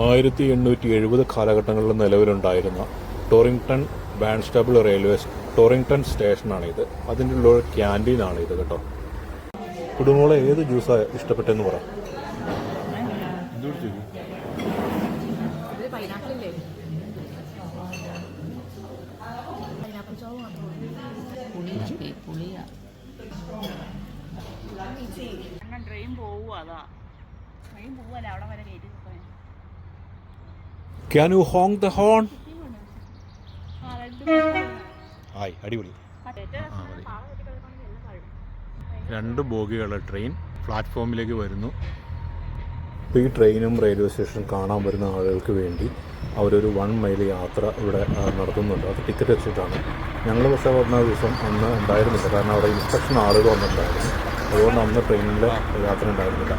1870 കാലഘട്ടങ്ങളിൽ നിലവിലുണ്ടായിരുന്ന ടോറിംഗ്ടൺ സ്റ്റേഷനാണിത്. അതിൻ്റെ ഉള്ള ക്യാൻറ്റീനാണ് ഇത് കേട്ടോ. കുടുംബങ്ങളെ ഏത് ജ്യൂസാണ് ഇഷ്ടപ്പെട്ടെന്ന് പറ. Can you honk the horn? ആയി, അടിപൊളി. 2 ബോഗികളുടെ ട്രെയിൻ പ്ലാറ്റ്ഫോമിലേക്ക് വരുന്നു. ഇപ്പോൾ ഈ ട്രെയിനും റെയിൽവേ സ്റ്റേഷനും കാണാൻ വരുന്ന ആളുകൾക്ക് വേണ്ടി അവരൊരു 1 മൈൽ യാത്ര ഇവിടെ നടത്തുന്നുണ്ട്. അത് ടിക്കറ്റ് വെച്ചിട്ടാണ്. ഞങ്ങൾ പക്ഷേ വന്ന ദിവസം അന്ന് ഉണ്ടായിരുന്നില്ല, കാരണം അവിടെ ഇൻസ്പെക്ഷൻ ആളുകൾ വന്നിട്ടുണ്ടായിരുന്നു. അതുകൊണ്ട് അന്ന് ട്രെയിനിൽ യാത്ര ഉണ്ടായിരുന്നില്ല.